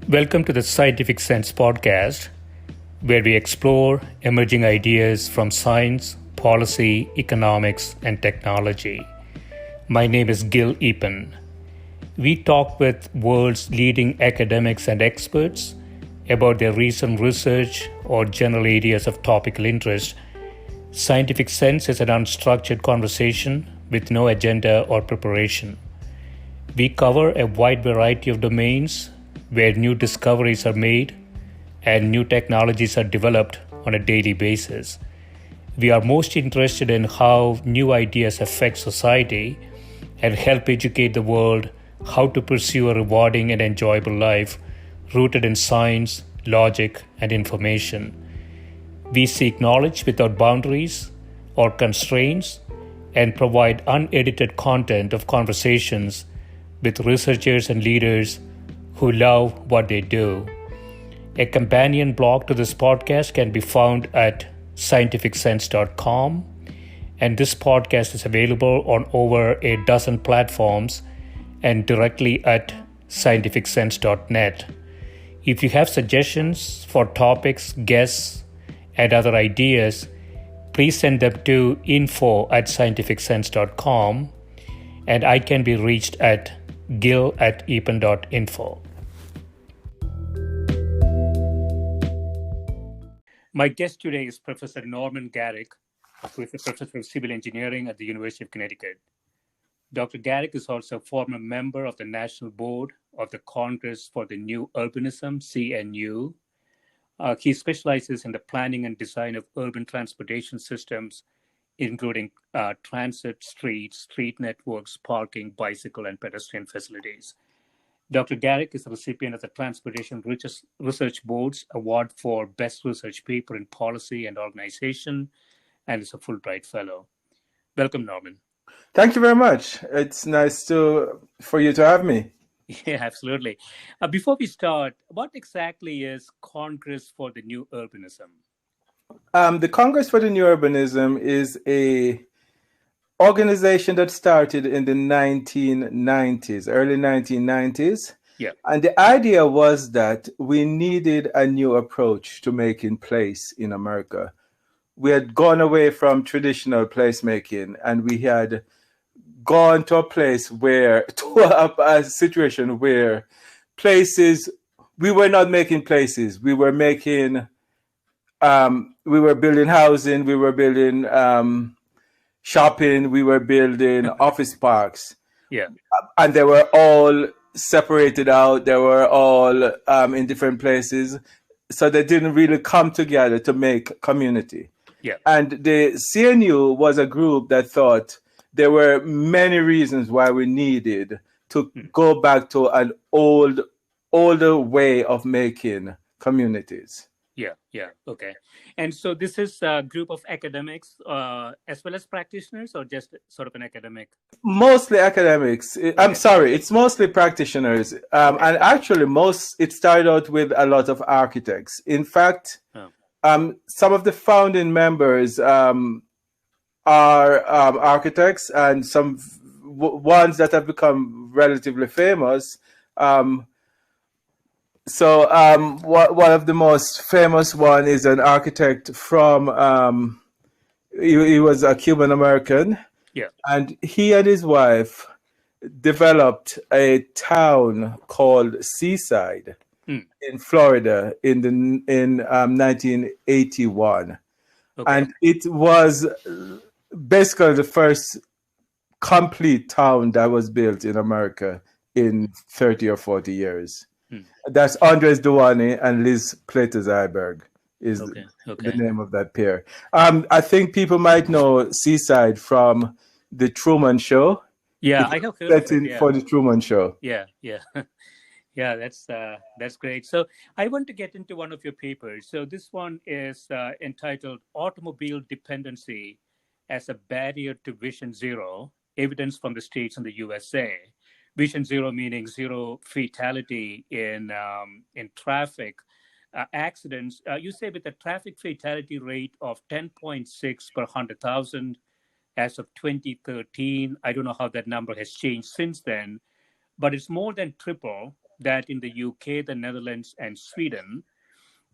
Welcome to the Scientific Sense podcast, where we explore emerging ideas from science, policy, economics, and technology. My name is Gil Epen. We talk with world's leading academics and experts about their recent research or general areas of topical interest. Scientific Sense is an unstructured conversation with no agenda or preparation. We cover a wide variety of domains where new discoveries are made and new technologies are developed on a daily basis. We are most interested in how new ideas affect society and help educate the world how to pursue a rewarding and enjoyable life rooted in science, logic, and information. We seek knowledge without boundaries or constraints and provide unedited content of conversations with researchers and leaders who love what they do. A companion blog to this podcast can be found at scientificsense.com, and this podcast is available on over a dozen platforms and directly at scientificsense.net. If you have suggestions for topics, guests, and other ideas, please send them to info@scientificsense.com, and I can be reached at gil@epen.info. My guest today is Professor Norman Garrick, who is a professor of civil engineering at the University of Connecticut. Dr. Garrick is also a former member of the National Board of the Congress for the New Urbanism, CNU. He specializes in the planning and design of urban transportation systems, including transit, streets, street networks, parking, bicycle, and pedestrian facilities. Dr. Garrick is a recipient of the Transportation Research Board's Award for Best Research Paper in Policy and Organization, and is a Fulbright Fellow. Welcome, Norman. Thank you very much. It's nice for you to have me. Yeah, absolutely. Before we start, what exactly is Congress for the New Urbanism? The Congress for the New Urbanism is a organization that started in the 1990s, early 1990s. Yeah. And the idea was that we needed a new approach to making place in America. We had gone away from traditional placemaking, and we had gone to a situation where we were not making places. We were building housing, we were building shopping, we were building office parks. Yeah. And they were all separated out. They were all in different places. So they didn't really come together to make community. Yeah. And the CNU was a group that thought there were many reasons why we needed to go back to an older way of making communities. Yeah. Okay. And so this is a group of academics as well as practitioners, or just sort of an academic? Mostly academics. It's mostly practitioners. And actually, it started out with a lot of architects. In fact, some of the founding members are architects, and some ones that have become relatively famous. One of the most famous one is an architect from, he was a Cuban American. Yeah. And he and his wife developed a town called Seaside in Florida in 1981. Okay. And it was basically the first complete town that was built in America in 30 or 40 years. That's Andres Duane and Liz Plater-Zyberg is the name of that pair. I think people might know Seaside from the Truman Show. Yeah, I have heard of it. For the Truman Show. Yeah. Yeah, that's great. So I want to get into one of your papers. So this one is entitled Automobile Dependency as a Barrier to Vision Zero, Evidence from the States and the USA. Vision Zero meaning zero fatality in traffic accidents. You say with a traffic fatality rate of 10.6 per 100,000 as of 2013. I don't know how that number has changed since then, but it's more than triple that in the UK, the Netherlands, and Sweden,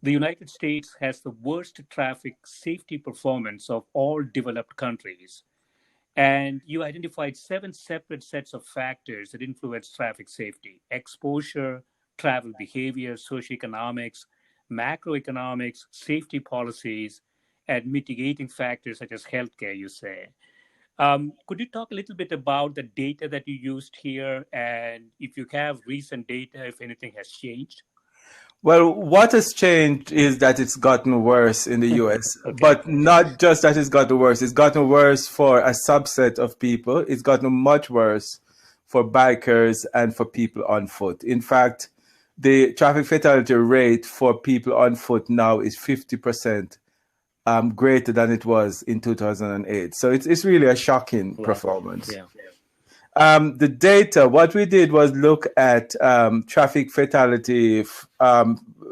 the United States has the worst traffic safety performance of all developed countries. And you identified seven separate sets of factors that influence traffic safety: exposure, travel behavior, socioeconomics, macroeconomics, safety policies, and mitigating factors such as healthcare, you say. Could you talk a little bit about the data that you used here, and if you have recent data, if anything has changed? Well, what has changed is that it's gotten worse in the US, Okay. but not just that it's gotten worse. It's gotten worse for a subset of people. It's gotten much worse for bikers and for people on foot. In fact, the traffic fatality rate for people on foot now is 50% greater than it was in 2008. So it's really a shocking performance. Yeah. The data, what we did was look at traffic fatality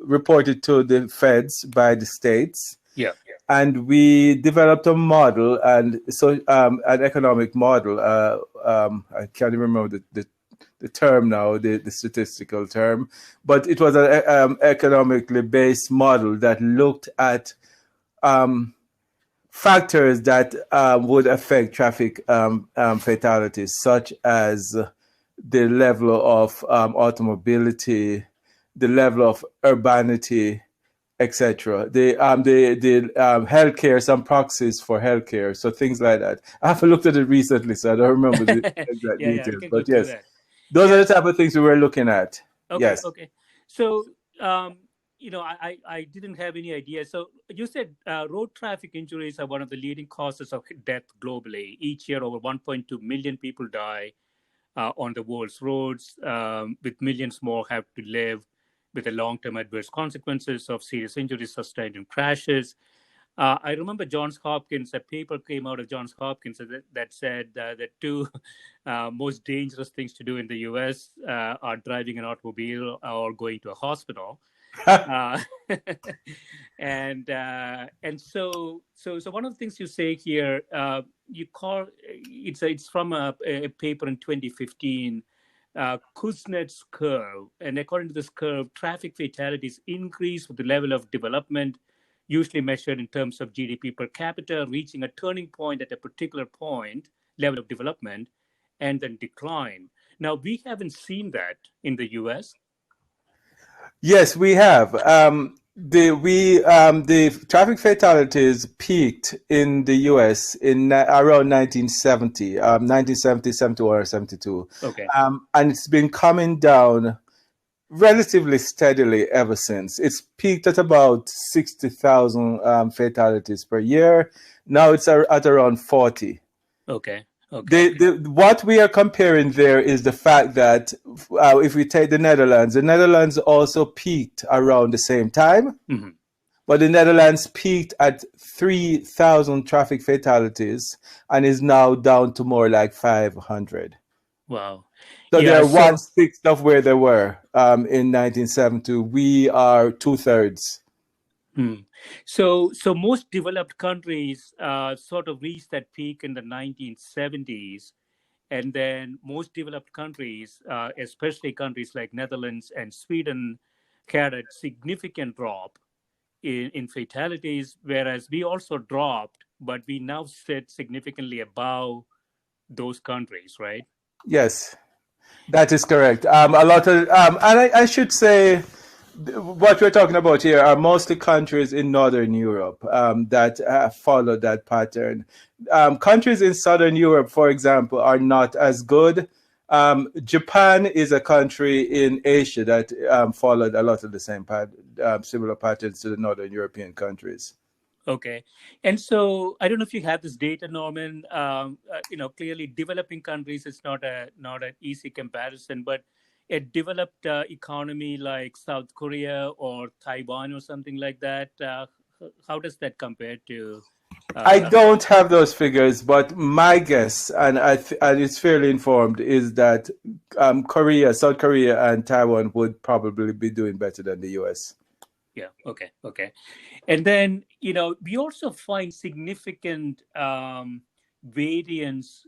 reported to the feds by the states. Yeah. And we developed a model, and so an economic model. I can't even remember the term now, the statistical term, but it was an economically based model that looked at factors that would affect traffic fatalities, such as the level of automobility, the level of urbanity, etc. The healthcare, some proxies for healthcare, so things like that. I haven't looked at it recently, so I don't remember the exact details. But yes, those are the type of things we were looking at. Okay. Yes. Okay. So, I didn't have any idea. So you said road traffic injuries are one of the leading causes of death globally. Each year, over 1.2 million people die on the world's roads, with millions more have to live with the long-term adverse consequences of serious injuries sustained in crashes. I remember Johns Hopkins, a paper came out of Johns Hopkins that said the two most dangerous things to do in the US are driving an automobile or going to a hospital. And so one of the things you say here, you call it's from a paper in 2015, Kuznets curve, and according to this curve, traffic fatalities increase with the level of development, usually measured in terms of GDP per capita, reaching a turning point at a particular point, level of development, and then decline. Now, we haven't seen that in the US. Yes, we have. The traffic fatalities peaked in the US in around 1970, 1970, 71, or 72. Okay. And it's been coming down relatively steadily ever since. It's peaked at about 60,000 fatalities per year. Now it's at around 40. Okay. Okay. What we are comparing there is the fact that if we take the Netherlands also peaked around the same time, Mm-hmm. but the Netherlands peaked at 3,000 traffic fatalities and is now down to more like 500. Wow. So they're 1/6 of where they were in 1970. We are 2/3. So most developed countries sort of reached that peak in the 1970s, and then most developed countries, especially countries like Netherlands and Sweden, had a significant drop in fatalities, whereas we also dropped, but we now sit significantly above those countries, right? Yes, that is correct. A lot of, and I should say, what we're talking about here are mostly countries in Northern Europe that follow that pattern. Countries in Southern Europe, for example, are not as good. Japan is a country in Asia that followed a lot of the same similar patterns to the Northern European countries. Okay. And so I don't know if you have this data, Norman. Clearly developing countries is not an easy comparison, but a developed economy like South Korea or Taiwan or something like that, how does that compare to? I don't have those figures, but my guess, and it's fairly informed, is that South Korea, and Taiwan would probably be doing better than the US. Yeah. Okay. And then we also find significant variance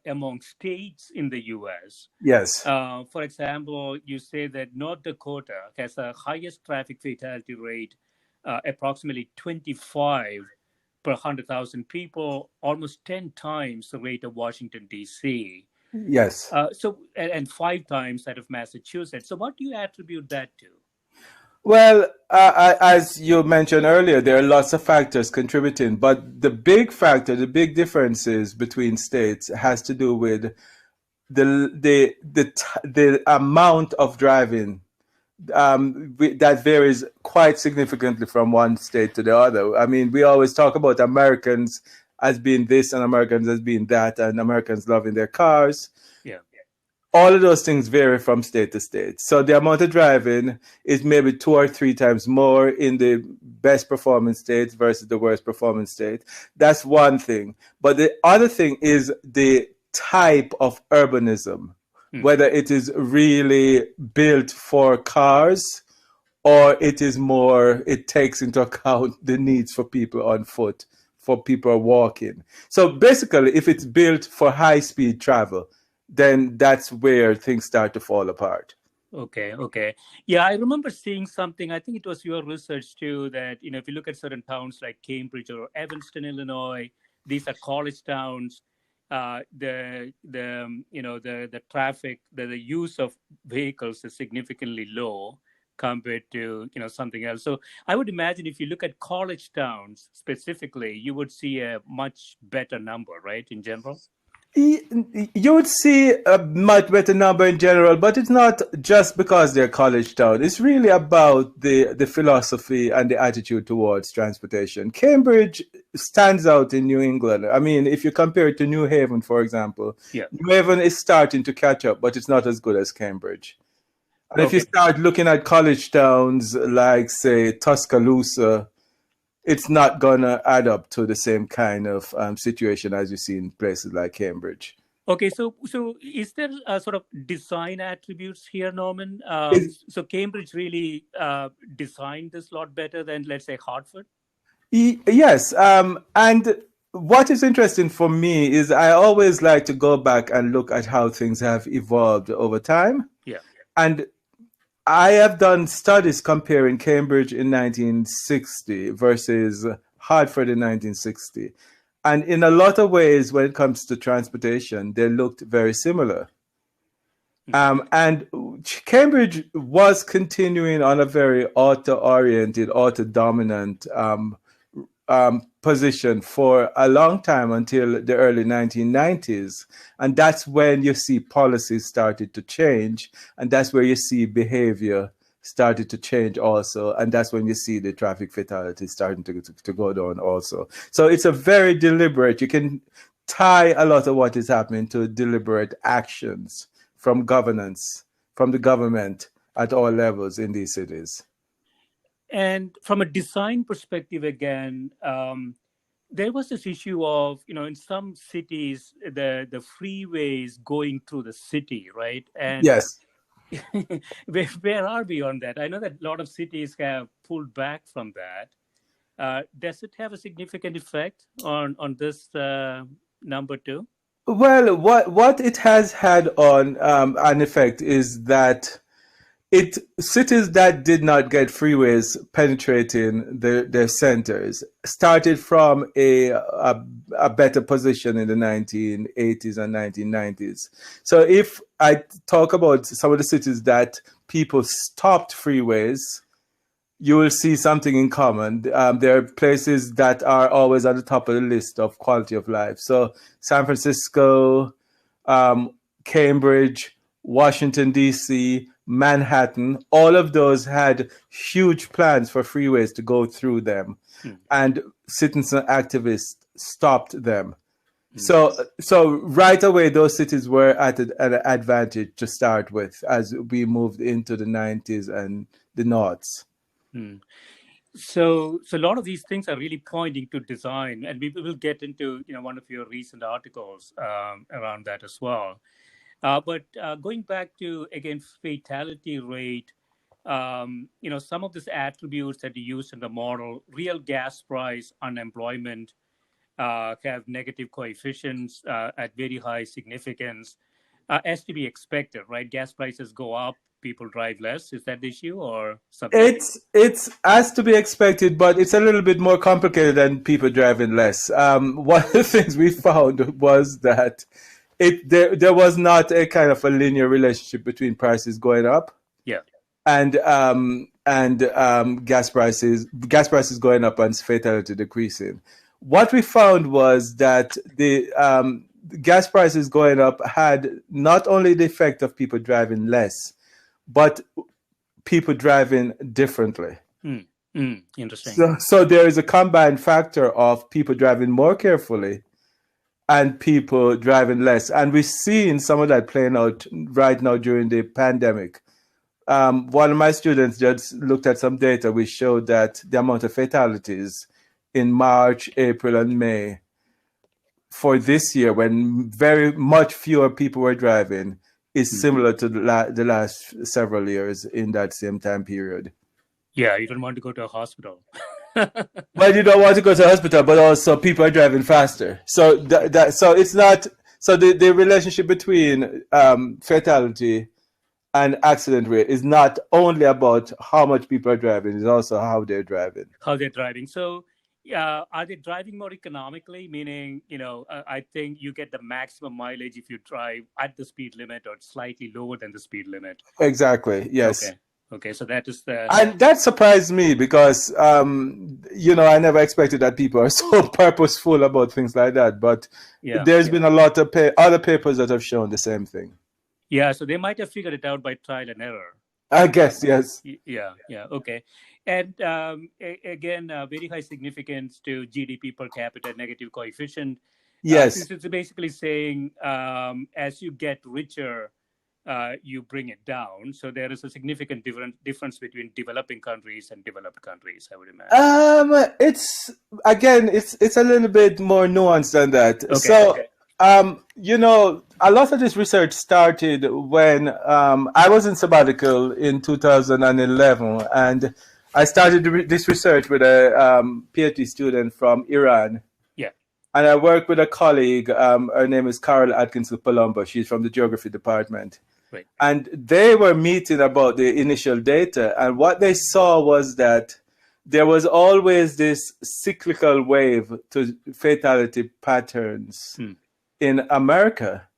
among states in the US. Yes. For example, you say that North Dakota has the highest traffic fatality rate, approximately 25 per 100,000 people, almost 10 times the rate of Washington, D.C. Yes. And 5 times that of Massachusetts. So what do you attribute that to? Well, as you mentioned earlier, there are lots of factors contributing, but the big factor, the big differences between states has to do with the amount of driving that varies quite significantly from one state to the other. I mean, we always talk about Americans as being this and Americans as being that, and Americans loving their cars. Yeah. All of those things vary from state to state. So the amount of driving is maybe 2 or 3 times more in the best performing state versus the worst performing state. That's one thing. But the other thing is the type of urbanism, whether it is really built for cars or it takes into account the needs for people on foot, for people walking. So basically, if it's built for high speed travel, then that's where things start to fall apart. Okay. Yeah, I remember seeing something, I think it was your research too, that, if you look at certain towns like Cambridge or Evanston, Illinois, these are college towns. The traffic, the use of vehicles is significantly low compared to, something else. So I would imagine if you look at college towns specifically, you would see a much better number, right, in general? You would see a much better number in general, but it's not just because they're college town. It's really about the philosophy and the attitude towards transportation. Cambridge stands out in New England. I mean, if you compare it to New Haven, for example, New Haven is starting to catch up, but it's not as good as Cambridge. And if you start looking at college towns like, say, Tuscaloosa, it's not going to add up to the same kind of situation as you see in places like Cambridge. Okay, so is there sort of design attributes here, Norman? So Cambridge really designed this a lot better than, let's say, Hartford? Yes. And what is interesting for me is I always like to go back and look at how things have evolved over time. Yeah. And I have done studies comparing Cambridge in 1960 versus Hartford in 1960. And in a lot of ways, when it comes to transportation, they looked very similar. And Cambridge was continuing on a very auto-oriented, auto-dominant position for a long time until the early 1990s. And that's when you see policies started to change. And that's where you see behavior started to change also. And that's when you see the traffic fatalities starting to go down also. So it's a very deliberate, you can tie a lot of what is happening to deliberate actions from governance, from the government at all levels in these cities. And from a design perspective, again, there was this issue of, in some cities, the freeways going through the city, right? And yes. where are we on that? I know that a lot of cities have pulled back from that. Does it have a significant effect on this number too? Well, what it has had on an effect is that cities that did not get freeways penetrating their centers started from a better position in the 1980s and 1990s. So if I talk about some of the cities that people stopped freeways, you will see something in common. There are places that are always at the top of the list of quality of life. So San Francisco, Cambridge, Washington, D.C., Manhattan, all of those had huge plans for freeways to go through them. And citizen activists stopped them. So right away, those cities were at an advantage to start with as we moved into the 90s and the noughts. So a lot of these things are really pointing to design, and we will get into one of your recent articles around that as well. But going back to, again, fatality rate, some of these attributes that you use in the model, real gas price, unemployment, have negative coefficients at very high significance, as to be expected, right? Gas prices go up, people drive less. Is that the issue or something? It's as to be expected, but it's a little bit more complicated than people driving less. One of the things we found was that there was not a kind of a linear relationship between prices going up Yeah. and gas prices going up and fatality decreasing. What we found was that the gas prices going up had not only the effect of people driving less, but people driving differently. Interesting. So there is a combined factor of people driving more carefully and people driving less. And we're seeing some of that playing out right now during the pandemic. One of my students just looked at some data which showed that the amount of fatalities in March, April, and May for this year, when very much fewer people were driving, is similar to the last several years in that same time period. Yeah, you don't want to go to a hospital. Well, you don't want to go to the hospital, but also people are driving faster. So so it's not so the relationship between fatality and accident rate is not only about how much people are driving; it's also how they're driving. How they're driving. So, are they driving more economically? Meaning, I think you get the maximum mileage if you drive at the speed limit or slightly lower than the speed limit. Exactly. Yes. Okay. So that is the. And that surprised me because, I never expected that people are so purposeful about things like that. But there's been a lot of other papers that have shown the same thing. Yeah. So they might have figured it out by trial and error. I guess, yes. Yeah. Okay. And again, very high significance to GDP per capita negative coefficient. Yes. It's basically saying as you get richer, you bring it down. So there is a significant difference between developing countries and developed countries, I would imagine. It's a little bit more nuanced than that. Okay, so, a lot of this research started when I was in sabbatical in 2011, and I started this research with a PhD student from Iran. Yeah. And I worked with a colleague. Her name is Carol Atkinson-Palumbo. She's from the geography department. Right. And they were meeting about the initial data. And what they saw was that there was always this cyclical wave to fatality patterns in America.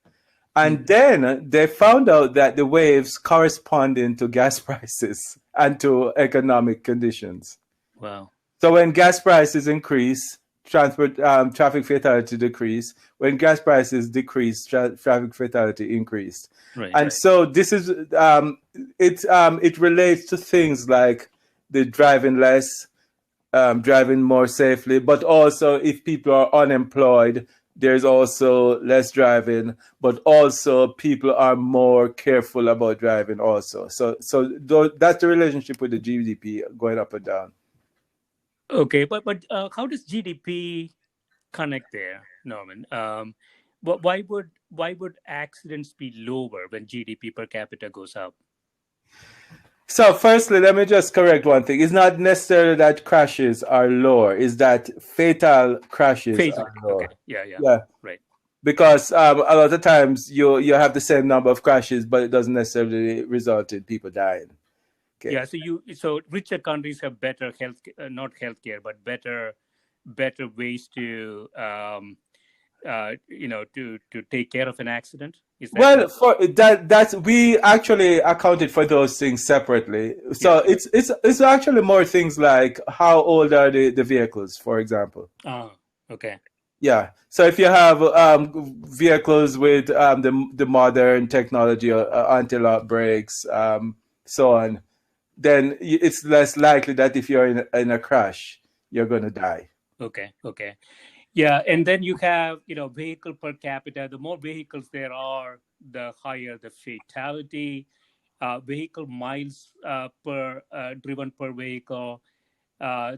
And then they found out that the waves corresponding to gas prices and to economic conditions. Wow. So when gas prices increase, traffic fatality decrease. When gas prices decrease, traffic fatality increased. Right, and so this is it relates to things like the driving less, driving more safely, but also if people are unemployed, there's also less driving, but also people are more careful about driving also. So that's the relationship with the GDP going up and down. Okay, but how does GDP connect there, Norman? Why would accidents be lower when GDP per capita goes up? So firstly, let me just correct one thing. It's not necessarily that crashes are lower. It's that fatal crashes are lower. Okay. Yeah. Right. Because a lot of times you have the same number of crashes, but it doesn't necessarily result in people dying. Okay. Yeah. So richer countries have better health, not healthcare, but better ways to to take care of an accident. Is that for that's we actually accounted for those things separately. So it's actually more things like how old are the vehicles, for example. Oh, okay. Yeah. So if you have vehicles with the modern technology, anti-lock brakes, so on, then it's less likely that if you're in a crash, you're going to die. Okay. Yeah, and then you have, vehicle per capita. The more vehicles there are, the higher the fatality. Vehicle miles driven per vehicle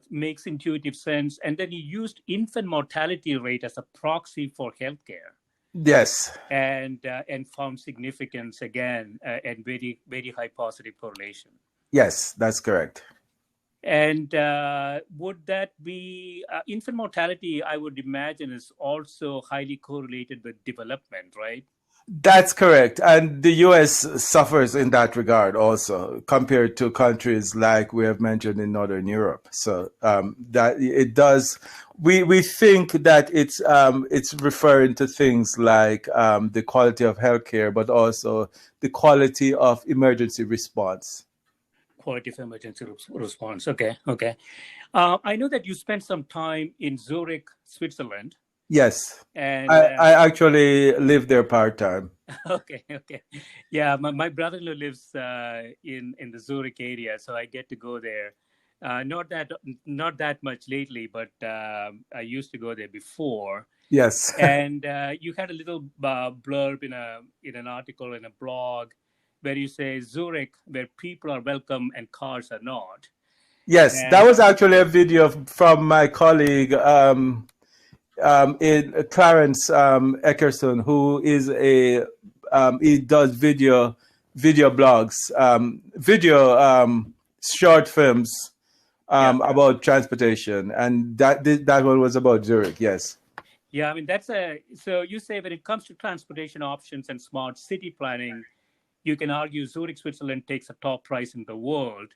makes intuitive sense. And then you used infant mortality rate as a proxy for healthcare. Yes. And found significance again and very, very high positive correlation. Yes, that's correct. And would that be infant mortality? I would imagine is also highly correlated with development, right? That's correct. And the US suffers in that regard also, compared to countries like we have mentioned in Northern Europe. So that it does, we think that it's referring to things like the quality of healthcare, but also the quality of emergency response. Quality of emergency response. Okay. I know that you spent some time in Zurich, Switzerland. Yes. And I actually live there part-time. Okay. Yeah, my brother-in-law lives in the Zurich area, so I get to go there. Not that much lately, but I used to go there before. Yes. And you had a little blurb in an article in a blog where you say Zurich, where people are welcome and cars are not. Yes, and that was actually a video from my colleague in Clarence Eckerson, who is he does video blogs, short films about transportation, and that one was about Zurich. Yes. Yeah, I mean so you say when it comes to transportation options and smart city planning, you can argue Zurich, Switzerland takes a top prize in the world.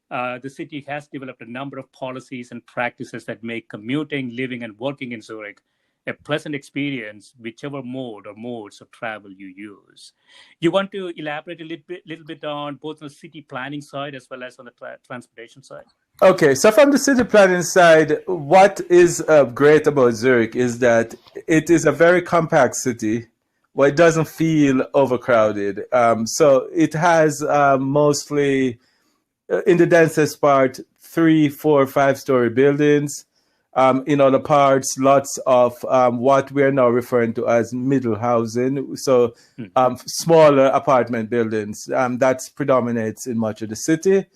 The city has developed a number of policies and practices that make commuting, living, and working in Zurich a pleasant experience, whichever mode or modes of travel you use. You want to elaborate a little bit on both the city planning side as well as on the transportation side? Okay, so from the city planning side, what is great about Zurich is that it is a very compact city where it doesn't feel overcrowded. So it has mostly, in the densest part, 3, 4, 5-story buildings. In other parts, lots of what we're now referring to as middle housing. So smaller apartment buildings. That predominates in much of the city.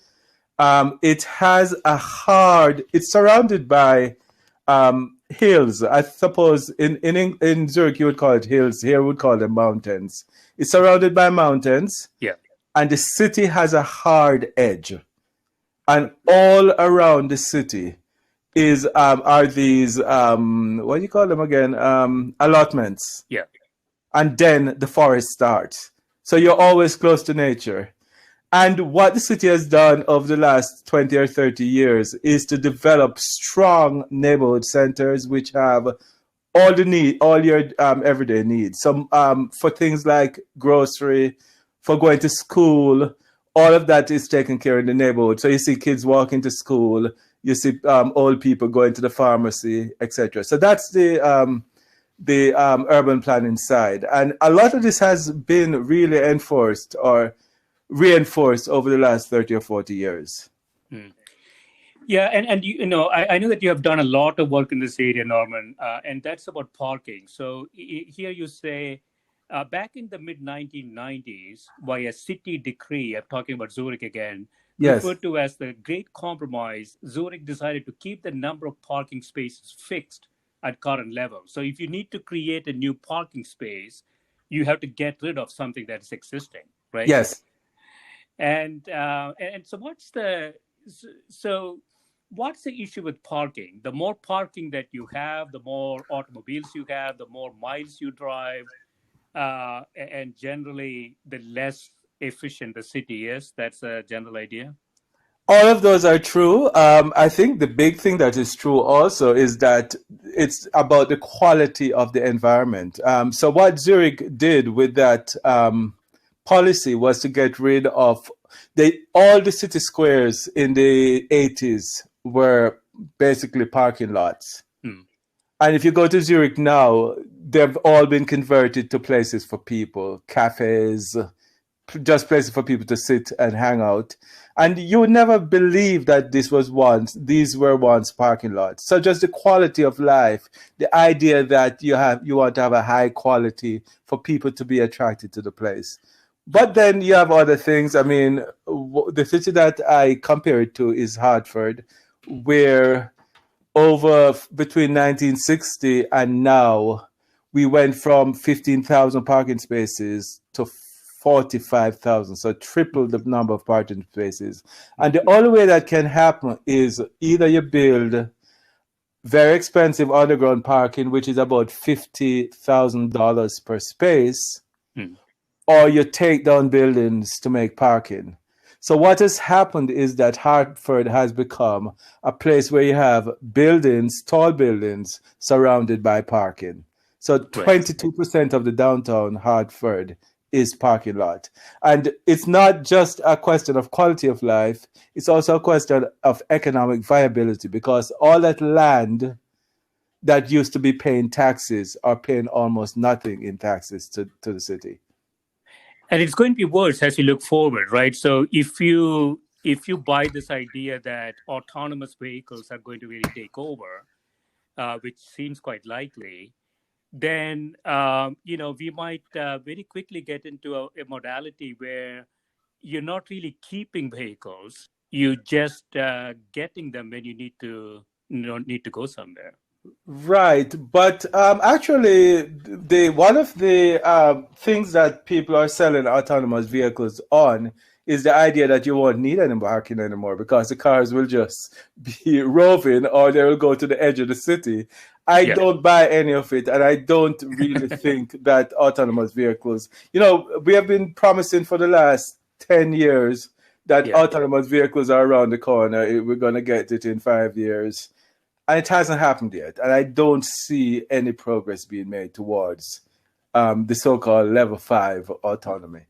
It has it's surrounded by hills. I suppose in Zurich you would call it hills. Here we would call them mountains. It's surrounded by mountains. Yeah. And the city has a hard edge. And all around the city are these what do you call them again? Allotments. Yeah. And then the forest starts. So you're always close to nature. And what the city has done over the last 20 or 30 years is to develop strong neighborhood centers which have all your everyday needs. Some for things like grocery, for going to school, all of that is taken care of in the neighborhood. So you see kids walking to school, you see old people going to the pharmacy, etc. So that's the urban planning side. And a lot of this has been really enforced or reinforced over the last 30 or 40 years. Yeah, and I know that you have done a lot of work in this area, Norman, and that's about parking. So here you say, back in the mid-1990s, by a city decree, I'm talking about Zurich again, yes, referred to as the Great Compromise, Zurich decided to keep the number of parking spaces fixed at current level. So if you need to create a new parking space, you have to get rid of something that is existing, right? Yes. And so what's the issue with parking? The more parking that you have, the more automobiles you have, the more miles you drive, and generally the less efficient the city is. That's a general idea. All of those are true. I think the big thing that is true also is that it's about the quality of the environment. So what Zurich did with that policy was to get rid of all the city squares in the 80s were basically parking lots. And if you go to Zurich now, they've all been converted to places for people, cafes, just places for people to sit and hang out. And you would never believe that these were once parking lots. So just the quality of life, the idea that you want to have a high quality for people to be attracted to the place. But then you have other things. I mean, the city that I compare it to is Hartford, where between 1960 and now, we went from 15,000 parking spaces to 45,000, so triple the number of parking spaces. And the only way that can happen is either you build very expensive underground parking, which is about $50,000 per space, or you take down buildings to make parking. So what has happened is that Hartford has become a place where you have buildings, tall buildings, surrounded by parking. So 22% of the downtown Hartford is parking lot. And it's not just a question of quality of life, it's also a question of economic viability, because all that land that used to be paying taxes are paying almost nothing in taxes to the city. And it's going to be worse as you look forward, right? So if you buy this idea that autonomous vehicles are going to really take over, which seems quite likely, then we might very quickly get into a modality where you're not really keeping vehicles; you just getting them when you need to go somewhere. Right, but actually, one of the things that people are selling autonomous vehicles on is the idea that you won't need any parking anymore because the cars will just be roving or they will go to the edge of the city. I don't buy any of it, and I don't really think that autonomous vehicles, we have been promising for the last 10 years that autonomous vehicles are around the corner. We're going to get it in 5 years. And it hasn't happened yet. And I don't see any progress being made towards the so-called level 5 autonomy.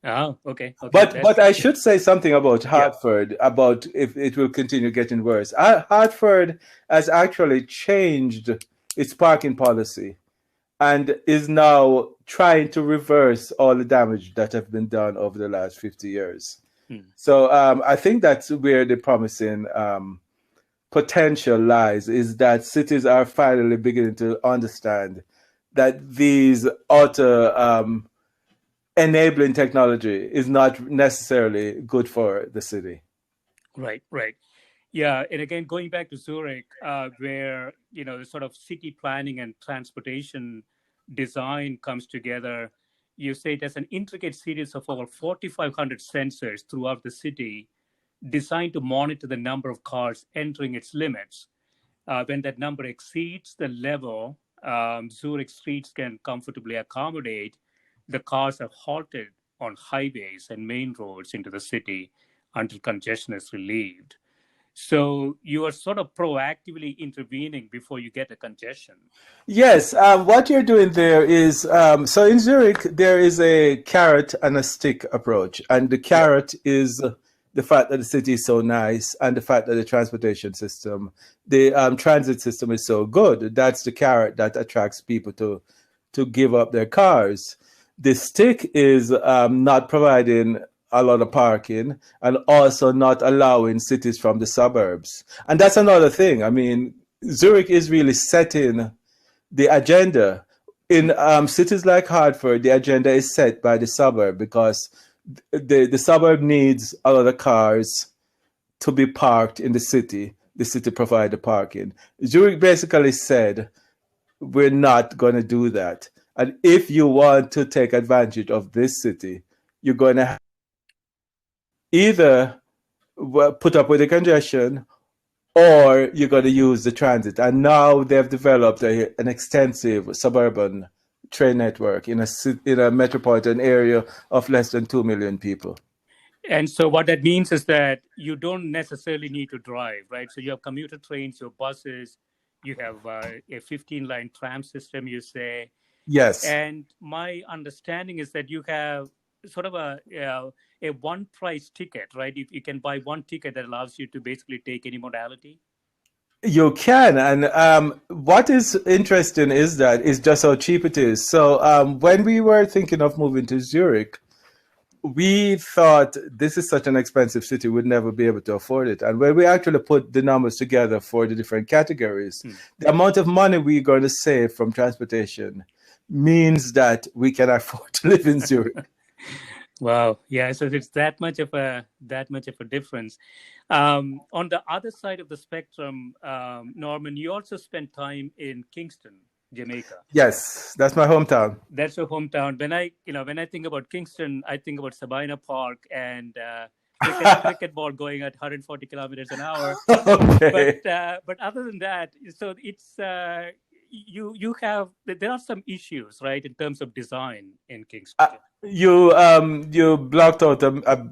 Oh, okay. But I should say something about Hartford, about if it will continue getting worse. Hartford has actually changed its parking policy and is now trying to reverse all the damage that have been done over the last 50 years. So I think that's where the promising potential lies, is that cities are finally beginning to understand that these auto enabling technology is not necessarily good for the city. Right. Yeah, and again, going back to Zurich, where the sort of city planning and transportation design comes together, you say there's an intricate series of over 4,500 sensors throughout the city designed to monitor the number of cars entering its limits. When that number exceeds the level Zurich streets can comfortably accommodate, the cars are halted on highways and main roads into the city until congestion is relieved. So you are sort of proactively intervening before you get a congestion. Yes, what you're doing there is, so in Zurich, there is a carrot and a stick approach. And the carrot is the fact that the city is so nice and the fact that the transportation system, the transit system is so good. That's the carrot that attracts people to give up their cars. The stick is not providing a lot of parking and also not allowing cities from the suburbs. And that's another thing. I mean, Zurich is really setting the agenda. In cities like Hartford, the agenda is set by the suburb because the suburb needs a lot of cars to be parked in the city provide the parking. Zurich basically said, we're not going to do that. And if you want to take advantage of this city, you're going to either put up with the congestion or you're going to use the transit. And now they've developed an extensive suburban train network in a metropolitan area of less than 2 million people. And so what that means is that you don't necessarily need to drive, right? So you have commuter trains, your buses, you have a 15-line tram system, you say. Yes. And my understanding is that you have sort of a one-price ticket, right? You can buy one ticket that allows you to basically take any modality. You can, and what is interesting is just how cheap it is. So when we were thinking of moving to Zurich, we thought this is such an expensive city, we'd never be able to afford it. And when we actually put the numbers together for the different categories, the amount of money we're going to save from transportation means that we can afford to live in Zurich. Wow. Yeah. So it's that much of a difference. On the other side of the spectrum, Norman, you also spent time in Kingston, Jamaica. Yes, that's my hometown. That's your hometown. When I think about Kingston, I think about Sabina Park and cricket ball going at 140 kilometers an hour. Okay. But other than that, so it's you have there are some issues, right, in terms of design in Kingston. You blocked out a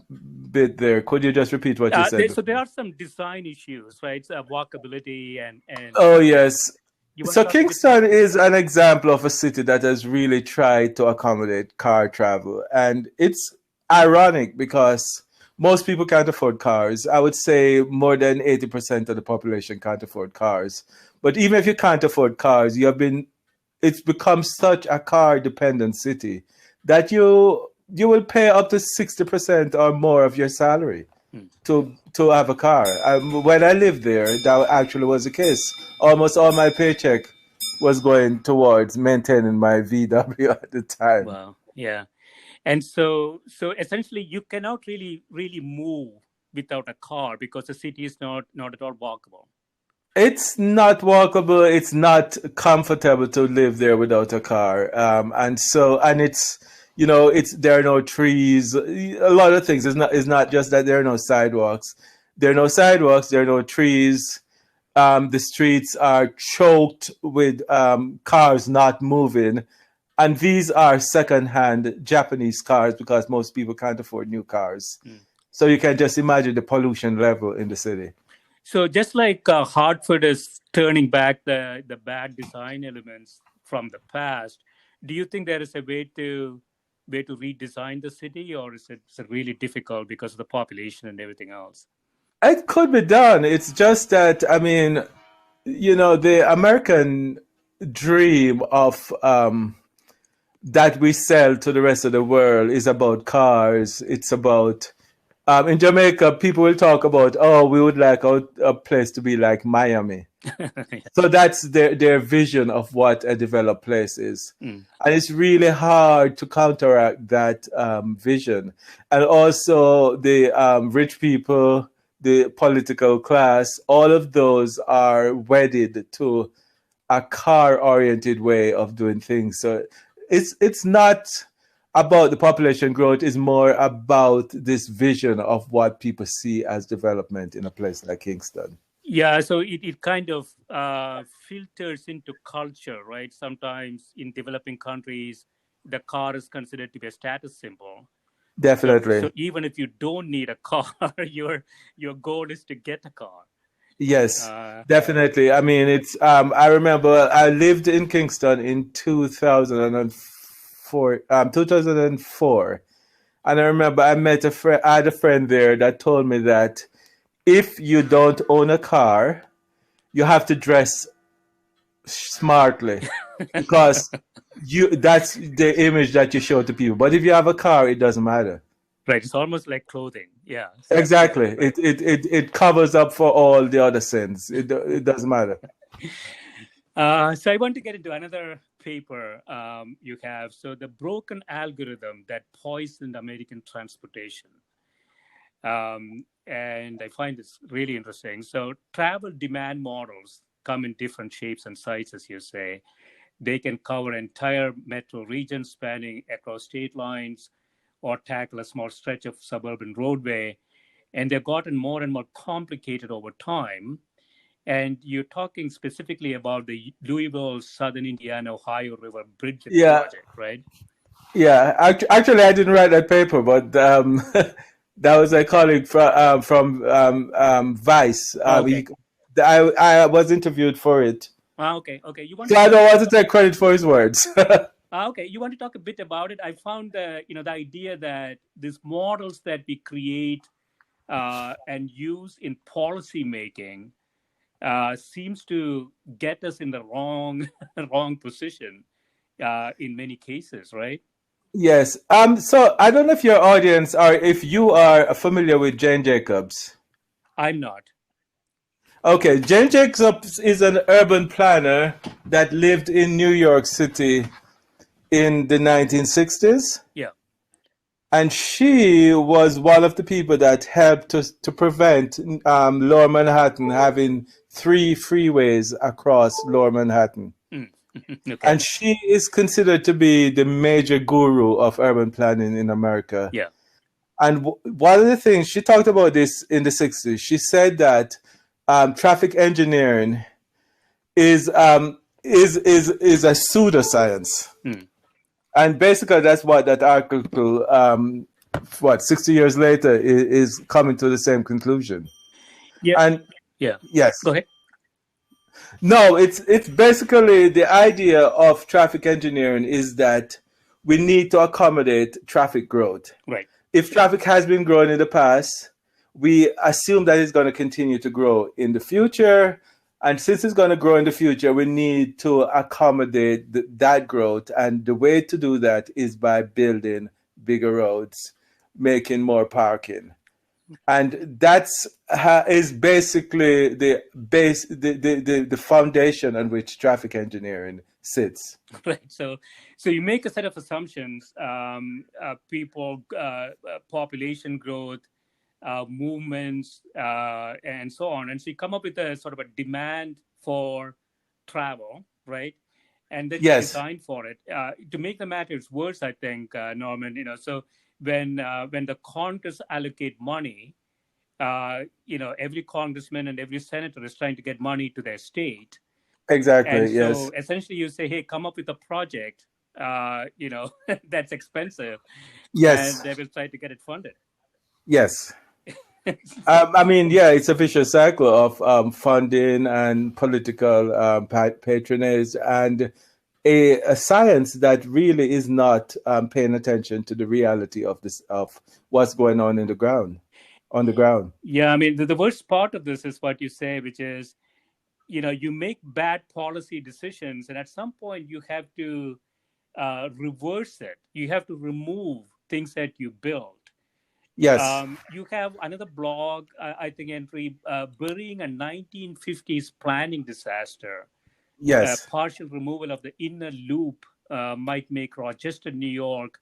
bit there. Could you just repeat what you said? So there are some design issues, right? So walkability and oh yes. So Kingston is an example of a city that has really tried to accommodate car travel, and it's ironic because most people can't afford cars. I would say more than 80% of the population can't afford cars. But even if you can't afford cars, it's become such a car dependent city that you will pay up to 60% or more of your salary to have a car. When I lived there, that actually was the case. Almost all my paycheck was going towards maintaining my VW at the time. Wow. Yeah. And so essentially you cannot really move without a car because the city is not at all walkable. It's not walkable. It's not comfortable to live there without a car. And it's, there are no trees, a lot of things. It's not just that there are no sidewalks. There are no sidewalks. There are no trees. The streets are choked with cars not moving. And these are second-hand Japanese cars because most people can't afford new cars. So you can just imagine the pollution level in the city. So just like Hartford is turning back the bad design elements from the past, do you think there is a way to redesign the city, or is it really difficult because of the population and everything else? It could be done. It's just that, the American dream of that we sell to the rest of the world is about cars. It's about in Jamaica, people will talk about, we would like a place to be like Miami. So that's their vision of what a developed place is. And it's really hard to counteract that vision. And also the rich people, the political class, all of those are wedded to a car-oriented way of doing things. So it's not about the population growth, is more about this vision of what people see as development in a place like Kingston. Yeah, so it kind of filters into culture, right? Sometimes in developing countries, the car is considered to be a status symbol. Definitely. So even if you don't need a car, your goal is to get a car. Yes, definitely. I mean, it's. I remember I lived in Kingston in 2004, and I remember I met a friend. I had a friend there that told me that if you don't own a car, you have to dress smartly because that's the image that you show to people. But if you have a car, it doesn't matter. Right, it's almost like clothing. Yeah, exactly. It covers up for all the other sins. It doesn't matter. So I want to get into another paper you have. So the broken algorithm that poisoned American transportation. And I find this really interesting. So travel demand models come in different shapes and sizes, as you say. They can cover entire metro regions spanning across state lines or tackle a small stretch of suburban roadway. And they've gotten more and more complicated over time. And you're talking specifically about the Louisville, Southern Indiana, Ohio River Bridge project, right? Yeah, actually, I didn't write that paper, but that was a colleague from Vice. Okay. I was interviewed for it. Okay. So I don't want to take credit for his words. Okay, you want to talk a bit about it? I found the idea that these models that we create and use in policy making seems to get us in the wrong position in many cases, right? Yes. So I don't know if your audience or if you are familiar with Jane Jacobs. I'm not. Okay, Jane Jacobs is an urban planner that lived in New York City in the 1960s. Yeah. And she was one of the people that helped to prevent Lower Manhattan having 3 freeways across Lower Manhattan. Okay. And she is considered to be the major guru of urban planning in America. Yeah. And one of the things she talked about this in the 60s, she said that traffic engineering is a pseudoscience. And basically, that's what that article, 60 years later, is coming to the same conclusion. Yeah. And yeah. Yes. Go ahead. No, it's basically the idea of traffic engineering is that we need to accommodate traffic growth. Right. If traffic has been growing in the past, we assume that it's going to continue to grow in the future. And since it's going to grow in the future, we need to accommodate that growth. And the way to do that is by building bigger roads, making more parking. And that's is basically the base, the foundation on which traffic engineering sits. Right. So you make a set of assumptions: people, population growth, movements, and so on. And so you come up with a sort of a demand for travel, right? And then you design for it. To make the matters worse, I think, Norman, so when the Congress allocate money, every congressman and every senator is trying to get money to their state. Exactly. And so essentially you say, hey, come up with a project, that's expensive. Yes. And they will try to get it funded. Yes. It's a vicious cycle of funding and political patronage and a science that really is not paying attention to the reality of what's going on on the ground. Yeah, I mean, the worst part of this is what you say, which is, you make bad policy decisions, and at some point you have to reverse it. You have to remove things that you built. Yes. You have another blog, I think, entry, burying a 1950s planning disaster. Yes. Partial removal of the inner loop might make Rochester, New York,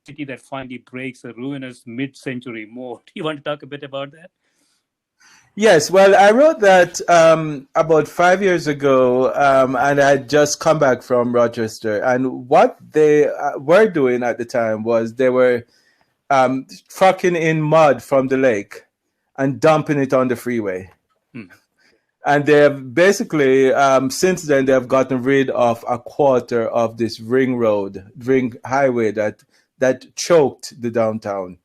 a city that finally breaks a ruinous mid-century mold. You want to talk a bit about that? Yes, well, I wrote that about 5 years ago, and I had just come back from Rochester. And what they were doing at the time was they were trucking in mud from the lake and dumping it on the freeway. And they have basically, since then, they have gotten rid of a quarter of this ring highway that choked the downtown.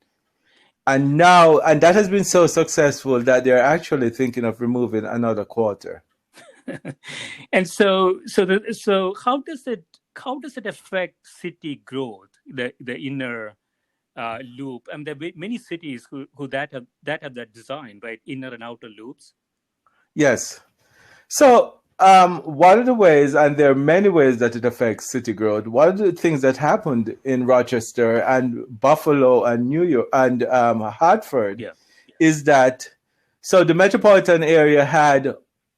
And that has been so successful that they're actually thinking of removing another quarter. And so how does it affect city growth, the inner loop? And there are many cities who have that design, right? Inner and outer loops. Yes. So one of the ways, and there are many ways that it affects city growth, one of the things that happened in Rochester and Buffalo and New York and Hartford is that, so the metropolitan area had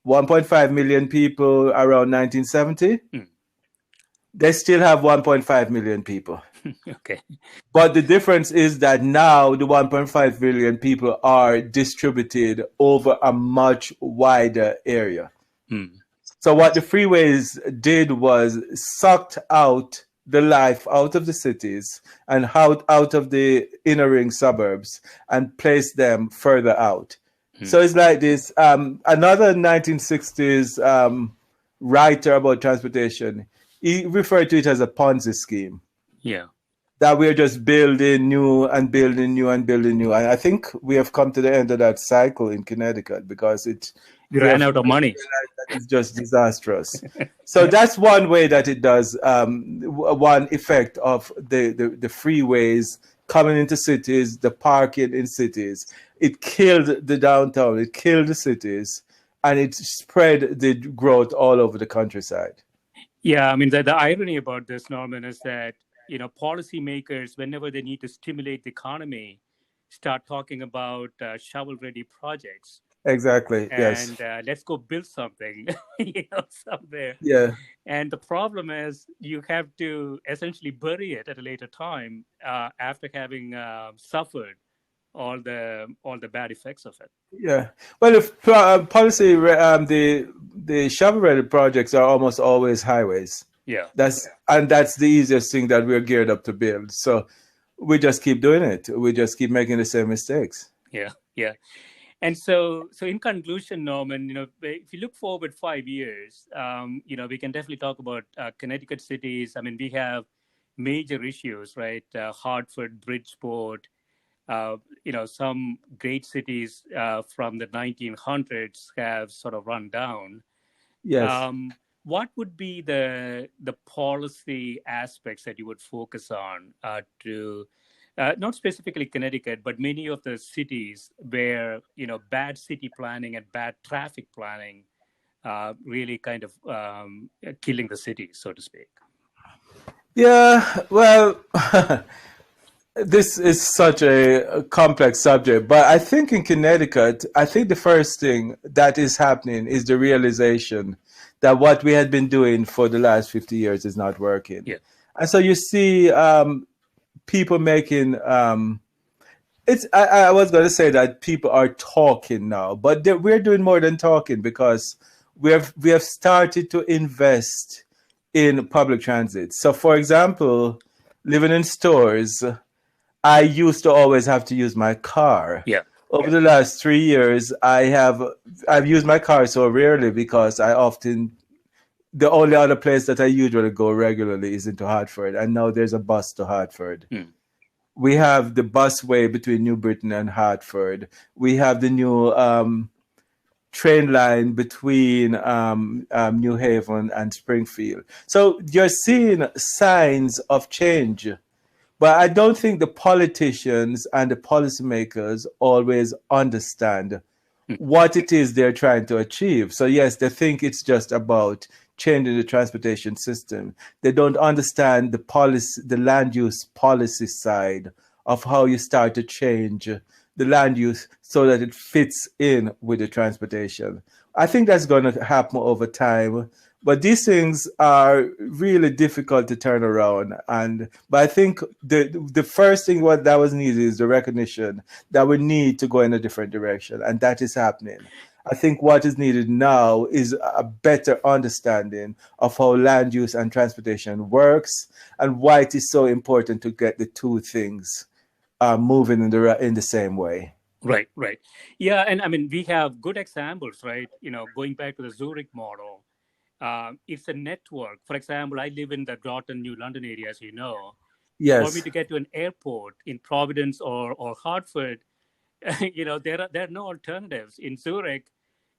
1.5 million people around 1970. They still have 1.5 million people. Okay. But the difference is that now the 1.5 million people are distributed over a much wider area. So what the freeways did was sucked out the life out of the cities and out of the inner ring suburbs and placed them further out. So it's like this. Another 1960s writer about transportation, he referred to it as a Ponzi scheme. Yeah. That we're just building new and building new and building new. And I think we have come to the end of that cycle in Connecticut because we ran out of money. It's just disastrous. So that's one way that it does. One effect of the freeways coming into cities, the parking in cities. It killed the downtown. It killed the cities, and it spread the growth all over the countryside. Yeah, I mean the irony about this, Norman, is that policymakers, whenever they need to stimulate the economy, start talking about shovel-ready projects. Exactly. And let's go build something, somewhere. Yeah. And the problem is you have to essentially bury it at a later time after having suffered all the bad effects of it. Yeah. Well, if policy, the shovel-ready projects are almost always highways. Yeah. That's the easiest thing that we're geared up to build. So we just keep doing it. We just keep making the same mistakes. Yeah. Yeah. And so in conclusion, Norman, if you look forward 5 years, we can definitely talk about Connecticut cities. I mean, we have major issues, right? Hartford, Bridgeport, some great cities from the 1900s have sort of run down. Yes. What would be the policy aspects that you would focus on to not specifically Connecticut, but many of the cities where bad city planning and bad traffic planning really kind of killing the city, so to speak? Yeah, well, this is such a complex subject, but I think in Connecticut, I think the first thing that is happening is the realization that what we had been doing for the last 50 years is not working. Yeah. And so you see people making I was going to say that people are talking now, but we're doing more than talking, because we have started to invest in public transit. So, for example, living in stores, I used to always have to use my car. Yeah. Over the last 3 years, I've used my car so rarely, because the only other place that I usually go regularly is into Hartford, and now there's a bus to Hartford. We have the busway between New Britain and Hartford. We have the new train line between New Haven and Springfield. So you're seeing signs of change. But I don't think the politicians and the policymakers always understand what it is they're trying to achieve. So yes, they think it's just about changing the transportation system. They don't understand the land use policy side of how you start to change the land use so that it fits in with the transportation. I think that's going to happen over time. But these things are really difficult to turn around. But I think the first thing that was needed is the recognition that we need to go in a different direction. And that is happening. I think what is needed now is a better understanding of how land use and transportation works, and why it is so important to get the two things moving in the same way. Right. Yeah. And I mean, we have good examples, right? Going back to the Zurich model. It's a network. For example, I live in the Groton, New London area, as you know. Yes. For me to get to an airport in Providence or Hartford, there are no alternatives. In Zurich,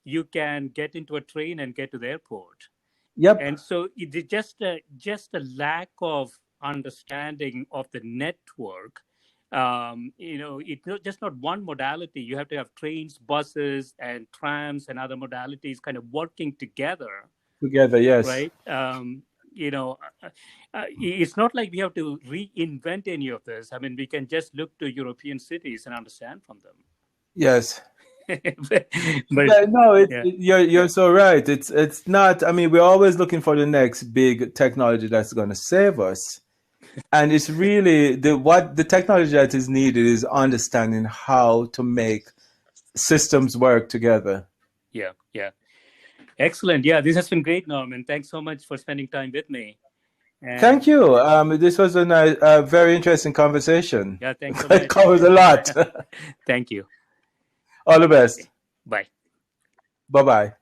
you can get into a train and get to the airport. Yep. And so it's just a lack of understanding of the network. It's just not one modality. You have to have trains, buses, and trams and other modalities kind of working together. Yes. Right. It's not like we have to reinvent any of this. I mean, we can just look to European cities and understand from them. Yes. You're so right. It's not. I mean, we're always looking for the next big technology that's going to save us, and it's really the technology that is needed is understanding how to make systems work together. Yeah. Excellent. Yeah, this has been great, Norman. Thanks so much for spending time with me. Thank you. This was a very interesting conversation. Yeah, thanks so much. It covers a lot. Thank you. All the best. Bye. Bye-bye.